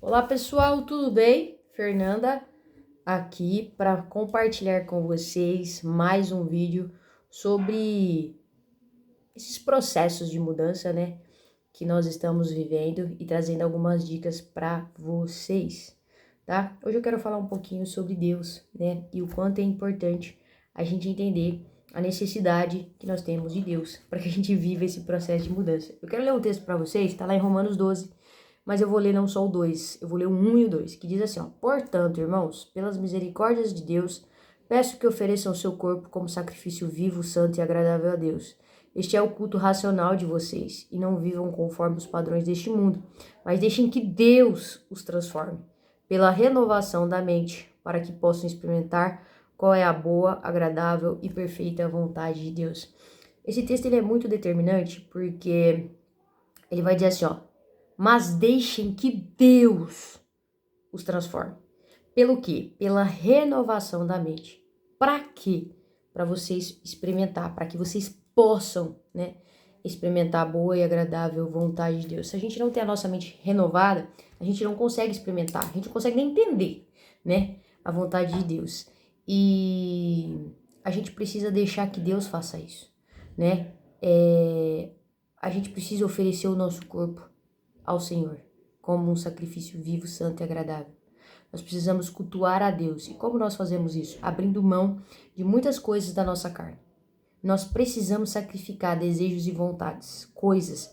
Olá pessoal, tudo bem? Fernanda aqui para compartilhar com vocês mais um vídeo sobre esses processos de mudança, né, que nós estamos vivendo e trazendo algumas dicas para vocês, tá? Hoje eu quero falar um pouquinho sobre Deus, né, e o quanto é importante a gente entender a necessidade que nós temos de Deus para que a gente viva esse processo de mudança. Eu quero ler um texto para vocês, está lá em Romanos 12. Mas eu vou ler não só o 2, eu vou ler o 1 e o 2, que diz assim, ó: Portanto, irmãos, pelas misericórdias de Deus, peço que ofereçam o seu corpo como sacrifício vivo, santo e agradável a Deus. Este é o culto racional de vocês, e não vivam conforme os padrões deste mundo, mas deixem que Deus os transforme pela renovação da mente, para que possam experimentar qual é a boa, agradável e perfeita vontade de Deus. Esse texto ele é muito determinante porque ele vai dizer assim, ó: mas deixem que Deus os transforme. Pelo quê? Pela renovação da mente. Para quê? Para vocês experimentar, para que vocês possam, né, experimentar a boa e agradável vontade de Deus. Se a gente não tem a nossa mente renovada, a gente não consegue experimentar, a gente não consegue nem entender, né, a vontade de Deus. E a gente precisa deixar que Deus faça isso, né? A gente precisa oferecer o nosso corpo ao Senhor, como um sacrifício vivo, santo e agradável. Nós precisamos cultuar a Deus. E como nós fazemos isso? Abrindo mão de muitas coisas da nossa carne. Nós precisamos sacrificar desejos e vontades, coisas,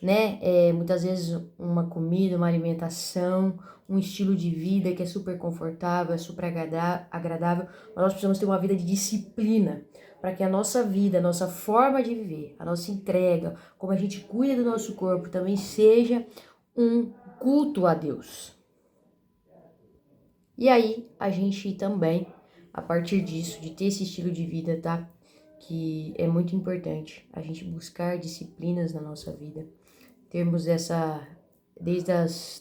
né? Muitas vezes uma comida, uma alimentação, um estilo de vida que é super confortável, é super agradável, mas nós precisamos ter uma vida de disciplina, para que a nossa vida, a nossa forma de viver, a nossa entrega, como a gente cuida do nosso corpo, também seja um culto a Deus. E aí, a gente também, a partir disso, de ter esse estilo de vida, tá? Que é muito importante a gente buscar disciplinas na nossa vida, termos desde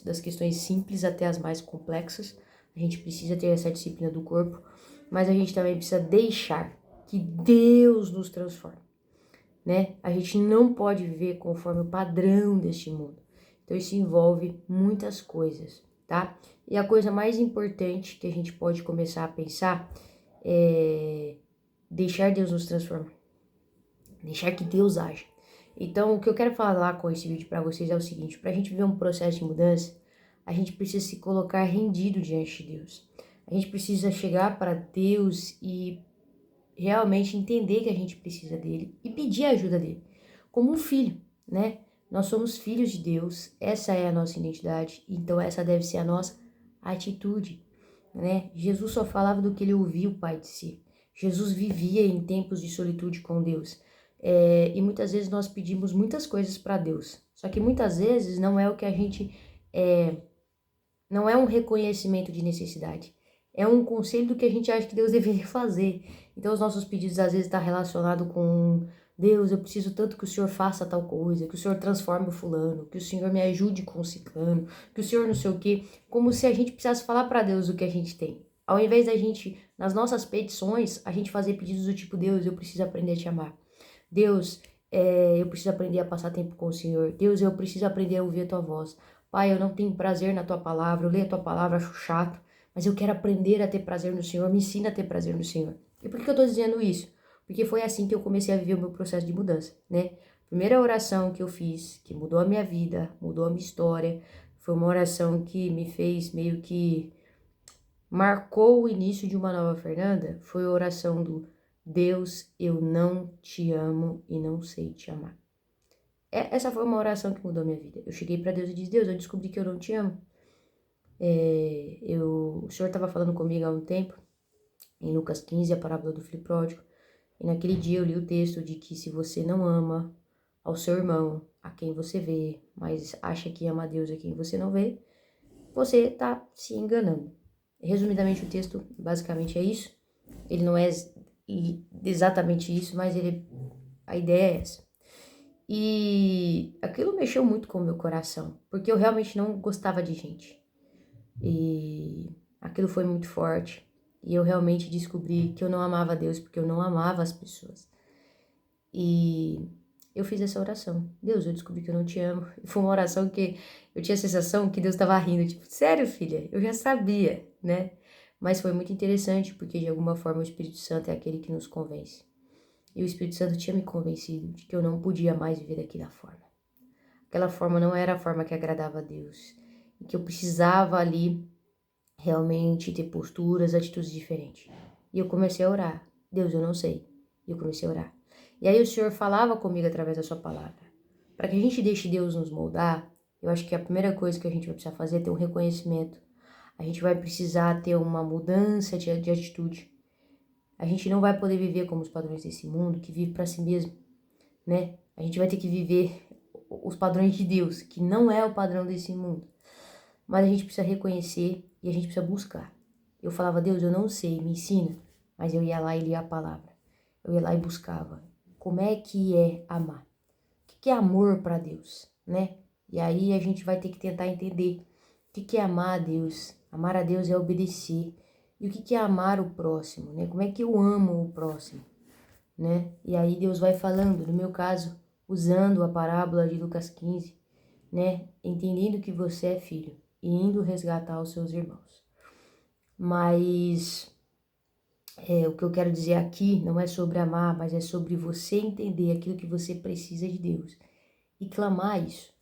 das questões simples até as mais complexas, a gente precisa ter essa disciplina do corpo, mas a gente também precisa deixar que Deus nos transforme, né? A gente não pode viver conforme o padrão deste mundo. Então isso envolve muitas coisas, tá? E a coisa mais importante que a gente pode começar a pensar é deixar Deus nos transformar. Deixar que Deus age. Então, o que eu quero falar com esse vídeo para vocês é o seguinte: para a gente viver um processo de mudança, a gente precisa se colocar rendido diante de Deus. A gente precisa chegar para Deus e realmente entender que a gente precisa dele e pedir a ajuda dele, como um filho, né? Nós somos filhos de Deus, essa é a nossa identidade, então essa deve ser a nossa atitude, né? Jesus só falava do que ele ouvia o Pai dizer. Jesus vivia em tempos de solitude com Deus. E muitas vezes nós pedimos muitas coisas para Deus, só que muitas vezes não é o que a gente não é um reconhecimento de necessidade, é um conselho do que a gente acha que Deus deveria fazer. Então os nossos pedidos às vezes estão relacionados com: Deus, eu preciso tanto que o Senhor faça tal coisa, que o Senhor transforme o fulano, que o Senhor me ajude com o ciclano, que o Senhor não sei o quê, como se a gente precisasse falar para Deus o que a gente tem. Ao invés da gente, nas nossas petições, a gente fazer pedidos do tipo: Deus, eu preciso aprender a te amar. Deus, eu preciso aprender a passar tempo com o Senhor. Deus, eu preciso aprender a ouvir a tua voz. Pai, eu não tenho prazer na tua palavra, eu leio a tua palavra, acho chato, mas eu quero aprender a ter prazer no Senhor, me ensina a ter prazer no Senhor. E por que eu tô dizendo isso? Porque foi assim que eu comecei a viver o meu processo de mudança, né? Primeira oração que eu fiz, que mudou a minha vida, mudou a minha história, foi uma oração que me fez meio que marcou o início de uma nova Fernanda, foi a oração do: Deus, eu não te amo e não sei te amar. Essa foi uma oração que mudou a minha vida. Eu cheguei para Deus e disse: Deus, eu descobri que eu não te amo. O Senhor estava falando comigo há um tempo, em Lucas 15, a parábola do filho pródigo, e naquele dia eu li o texto de que se você não ama ao seu irmão, a quem você vê, mas acha que ama a Deus a quem você não vê, você está se enganando. Resumidamente, o texto basicamente é isso. Ele não é exatamente isso, mas a ideia é essa. E aquilo mexeu muito com o meu coração, porque eu realmente não gostava de gente. E aquilo foi muito forte. E eu realmente descobri que eu não amava Deus porque eu não amava as pessoas. E eu fiz essa oração. Deus, eu descobri que eu não te amo. E foi uma oração que eu tinha a sensação que Deus estava rindo. Tipo, sério, filha? Eu já sabia, né? Mas foi muito interessante, porque de alguma forma o Espírito Santo é aquele que nos convence. E o Espírito Santo tinha me convencido de que eu não podia mais viver daquela forma. Aquela forma não era a forma que agradava a Deus. E que eu precisava ali realmente ter posturas, atitudes diferentes. E eu comecei a orar. Deus, eu não sei. E eu comecei a orar. E aí o Senhor falava comigo através da sua palavra. Para que a gente deixe Deus nos moldar, eu acho que a primeira coisa que a gente vai precisar fazer é ter um reconhecimento. A gente vai precisar ter uma mudança de atitude. A gente não vai poder viver como os padrões desse mundo, que vive para si mesmo, né? A gente vai ter que viver os padrões de Deus, que não é o padrão desse mundo. Mas a gente precisa reconhecer e a gente precisa buscar. Eu falava, Deus, eu não sei, me ensina. Mas eu ia lá e lia a palavra. Eu ia lá e buscava. Como é que é amar? O que é amor para Deus, né? E aí a gente vai ter que tentar entender o que é amar a Deus. Amar a Deus é obedecer. E o que é amar o próximo, né? Como é que eu amo o próximo, né? E aí Deus vai falando, no meu caso, usando a parábola de Lucas 15, né? Entendendo que você é filho e indo resgatar os seus irmãos. Mas o que eu quero dizer aqui não é sobre amar, mas é sobre você entender aquilo que você precisa de Deus e clamar isso.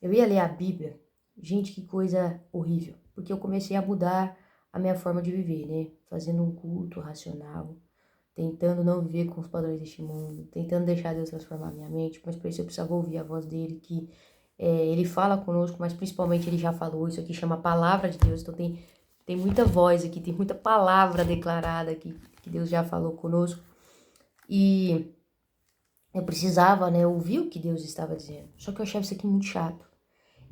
Eu ia ler a Bíblia, gente, que coisa horrível, porque eu comecei a mudar a minha forma de viver, né? Fazendo um culto racional, tentando não viver com os padrões deste mundo, tentando deixar Deus transformar a minha mente, mas para isso eu precisava ouvir a voz dele, que ele fala conosco, mas principalmente ele já falou, isso aqui chama Palavra de Deus, então tem muita voz aqui, tem muita palavra declarada aqui, que Deus já falou conosco, e eu precisava, né, ouvir o que Deus estava dizendo, só que eu achava isso aqui muito chato,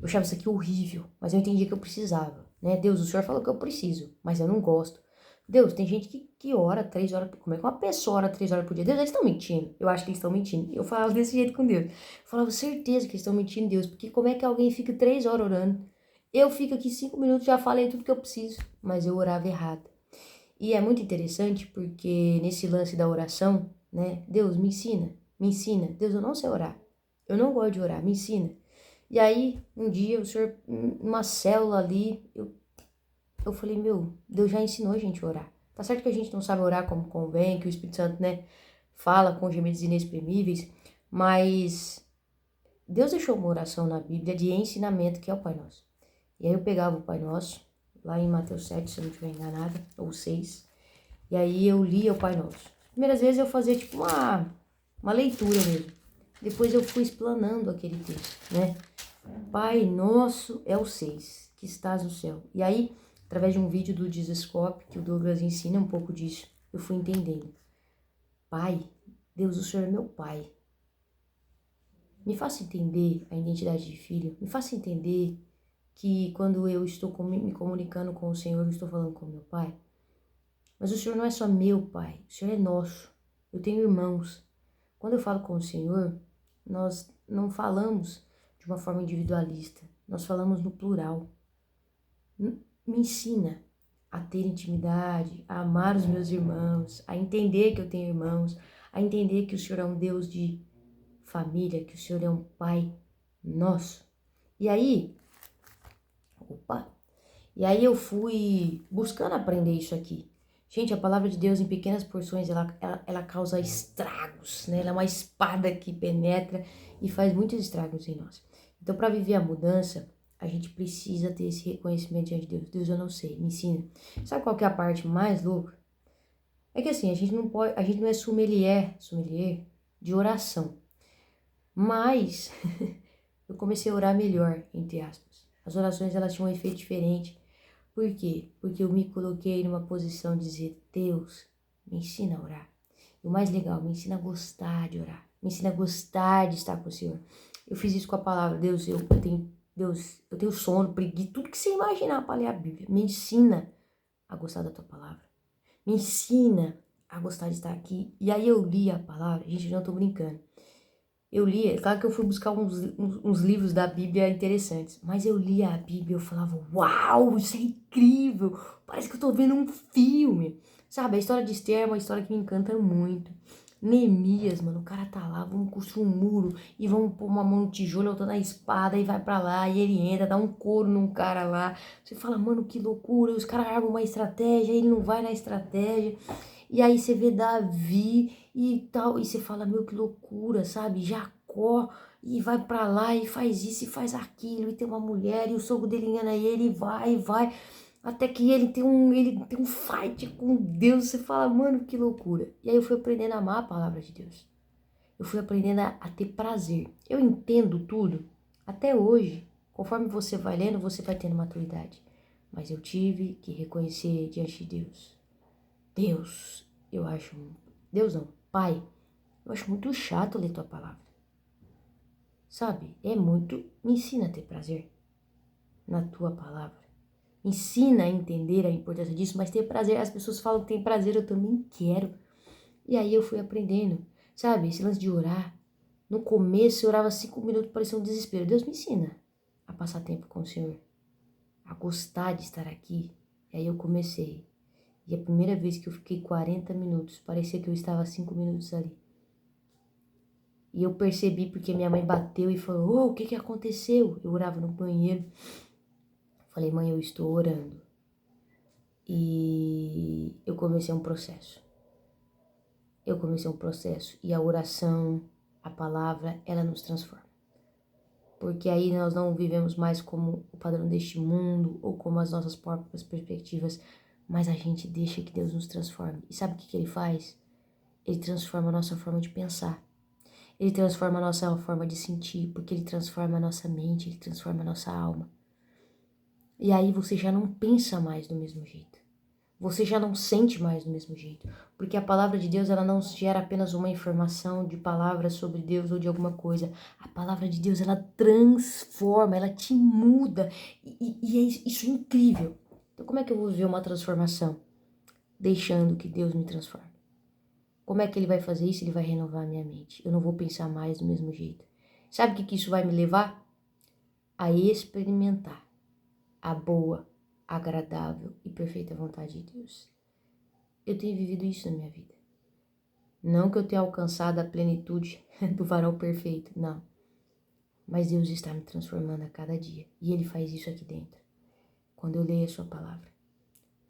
eu achava isso aqui horrível, mas eu entendi que eu precisava, né, Deus, o Senhor falou que eu preciso, mas eu não gosto. Deus, tem gente que ora 3 horas, como é que uma pessoa ora 3 horas por dia? Deus, eles estão mentindo, eu acho que eles estão mentindo, eu falava desse jeito com Deus, eu falava certeza que eles estão mentindo, Deus, porque como é que alguém fica 3 horas orando? Eu fico aqui 5 minutos, já falei tudo que eu preciso, mas eu orava errado. E é muito interessante porque nesse lance da oração, né, Deus, me ensina, Deus, eu não sei orar, eu não gosto de orar, me ensina. E aí, um dia, o Senhor, uma célula ali, eu falei, meu, Deus já ensinou a gente a orar. Tá certo que a gente não sabe orar como convém, que o Espírito Santo, né, fala com gemidos inexprimíveis, mas Deus deixou uma oração na Bíblia de ensinamento, que é o Pai Nosso. E aí eu pegava o Pai Nosso, lá em Mateus 7, se eu não estiver enganada, ou 6, e aí eu lia o Pai Nosso. Primeiras vezes eu fazia tipo uma leitura mesmo. Depois eu fui explanando aquele texto, né? Pai Nosso é o 6, que estás no céu. E aí, através de um vídeo do Dizescope, que o Douglas ensina um pouco disso, eu fui entendendo. Pai, Deus, o Senhor é meu Pai. Me faça entender a identidade de filho. Me faça entender que quando eu estou me comunicando com o Senhor, eu estou falando com meu Pai. Mas o Senhor não é só meu Pai, o Senhor é nosso. Eu tenho irmãos. Quando eu falo com o Senhor, nós não falamos de uma forma individualista, nós falamos no plural. Me ensina a ter intimidade, a amar os meus irmãos, a entender que eu tenho irmãos, a entender que o Senhor é um Deus de família, que o Senhor é um Pai nosso. E aí, eu fui buscando aprender isso aqui. Gente, a palavra de Deus em pequenas porções, ela causa estragos, né? Ela é uma espada que penetra e faz muitos estragos em nós. Então, para viver a mudança, a gente precisa ter esse reconhecimento diante de Deus. Deus, eu não sei, me ensina. Sabe qual que é a parte mais louca? É que assim, a gente não é sommelier de oração. Mas eu comecei a orar melhor, entre aspas. As orações, elas tinham um efeito diferente. Por quê? Porque eu me coloquei numa posição de dizer, Deus, me ensina a orar. E o mais legal, me ensina a gostar de orar. Me ensina a gostar de estar com o Senhor. Eu fiz isso com a palavra. Deus, eu tenho sono, preguiça, tudo que você imaginar para ler a Bíblia. Me ensina a gostar da tua palavra. Me ensina a gostar de estar aqui. E aí eu li a palavra, gente, eu não tô brincando. Eu lia, claro que eu fui buscar uns livros da Bíblia interessantes, mas eu lia a Bíblia e eu falava, uau, isso é incrível, parece que eu tô vendo um filme. Sabe, a história de Esther é uma história que me encanta muito. Neemias, mano, o cara tá lá, vamos construir um muro e vamos pôr uma mão no tijolo, outra na espada e vai pra lá e ele entra, dá um couro num cara lá. Você fala, mano, que loucura, os caras armam uma estratégia, ele não vai na estratégia. E aí você vê Davi e tal, e você fala, meu, que loucura, sabe? Jacó, e vai pra lá e faz isso e faz aquilo, e tem uma mulher, e o sogro dele engana ele, e vai. Até que ele tem um fight com Deus, você fala, mano, que loucura. E aí eu fui aprendendo a amar a palavra de Deus. Eu fui aprendendo a ter prazer. Eu entendo tudo. Até hoje, conforme você vai lendo, você vai tendo maturidade. Mas eu tive que reconhecer diante de Deus. Deus, eu acho... Deus não, Pai, eu acho muito chato ler tua palavra. Sabe? Me ensina a ter prazer na tua palavra. Ensina a entender a importância disso, mas ter prazer. As pessoas falam que tem prazer, eu também quero. E aí eu fui aprendendo, sabe? Esse lance de orar. No começo eu orava 5 minutos, parecia um desespero. Deus me ensina a passar tempo com o Senhor, a gostar de estar aqui. E aí eu comecei. E a primeira vez que eu fiquei 40 minutos, parecia que eu estava 5 minutos ali. E eu percebi porque minha mãe bateu e falou, o que aconteceu? Eu orava no banheiro. Falei, mãe, eu estou orando. E eu comecei um processo. E a oração, a palavra, ela nos transforma. Porque aí nós não vivemos mais como o padrão deste mundo ou como as nossas próprias perspectivas, mas a gente deixa que Deus nos transforme. E sabe o que ele faz? Ele transforma a nossa forma de pensar. Ele transforma a nossa forma de sentir, porque ele transforma a nossa mente, ele transforma a nossa alma. E aí você já não pensa mais do mesmo jeito. Você já não sente mais do mesmo jeito. Porque a palavra de Deus, ela não gera apenas uma informação de palavras sobre Deus ou de alguma coisa. A palavra de Deus, ela transforma, ela te muda. Isso é incrível. Então como é que eu vou viver uma transformação? Deixando que Deus me transforme. Como é que ele vai fazer isso? Ele vai renovar a minha mente. Eu não vou pensar mais do mesmo jeito. Sabe o que isso vai me levar? A experimentar a boa, agradável e perfeita vontade de Deus. Eu tenho vivido isso na minha vida. Não que eu tenha alcançado a plenitude do varal perfeito, não. Mas Deus está me transformando a cada dia. E Ele faz isso aqui dentro. Quando eu leio a sua palavra.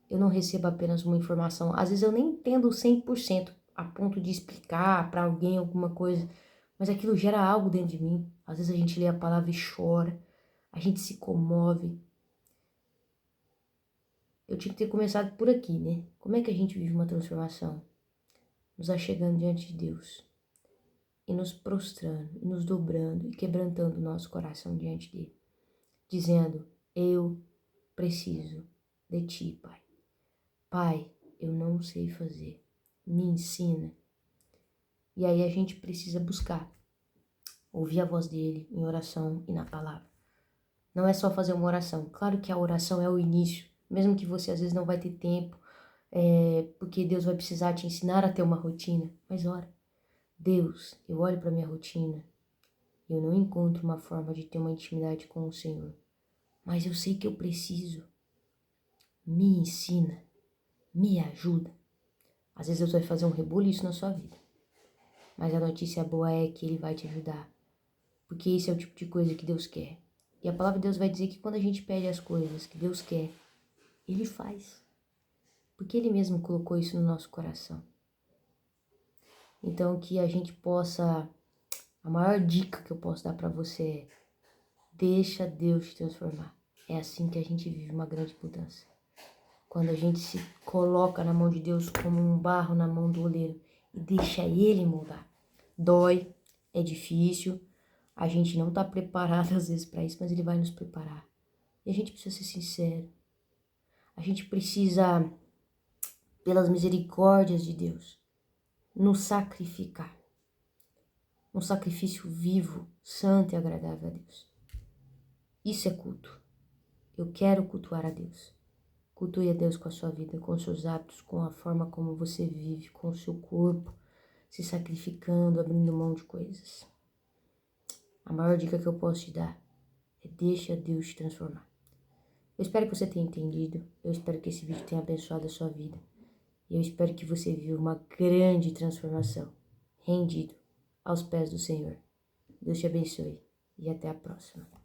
Eu não recebo apenas uma informação. Às vezes eu nem entendo 100% a ponto de explicar para alguém alguma coisa. Mas aquilo gera algo dentro de mim. Às vezes a gente lê a palavra e chora. A gente se comove. Eu tinha que ter começado por aqui, né? Como é que a gente vive uma transformação? Nos achegando diante de Deus. E nos prostrando, e nos dobrando, e quebrantando o nosso coração diante dele. Dizendo, eu preciso de ti, Pai. Pai, eu não sei fazer. Me ensina. E aí a gente precisa buscar. Ouvir a voz dele em oração e na palavra. Não é só fazer uma oração. Claro que a oração é o início. Mesmo que você às vezes não vai ter tempo. Porque Deus vai precisar te ensinar a ter uma rotina. Mas ora. Deus, eu olho para minha rotina e eu não encontro uma forma de ter uma intimidade com o Senhor. Mas eu sei que eu preciso. Me ensina. Me ajuda. Às vezes Deus vai fazer um rebuliço na sua vida. Mas a notícia boa é que Ele vai te ajudar. Porque esse é o tipo de coisa que Deus quer. E a palavra de Deus vai dizer que quando a gente pede as coisas que Deus quer, Ele faz. Porque Ele mesmo colocou isso no nosso coração. Então que a gente possa... A maior dica que eu posso dar para você é: deixa Deus te transformar. É assim que a gente vive uma grande mudança. Quando a gente se coloca na mão de Deus como um barro na mão do oleiro e deixa Ele moldar. Dói, é difícil, a gente não tá preparado às vezes para isso, mas Ele vai nos preparar. E a gente precisa ser sincero. A gente precisa, pelas misericórdias de Deus, nos sacrificar. Um sacrifício vivo, santo e agradável a Deus. Isso é culto. Eu quero cultuar a Deus. Cultue a Deus com a sua vida, com os seus hábitos, com a forma como você vive, com o seu corpo, se sacrificando, abrindo mão de coisas. A maior dica que eu posso te dar é: deixa Deus te transformar. Eu espero que você tenha entendido. Eu espero que esse vídeo tenha abençoado a sua vida. E eu espero que você viva uma grande transformação. rendido aos pés do Senhor. Deus te abençoe e até a próxima.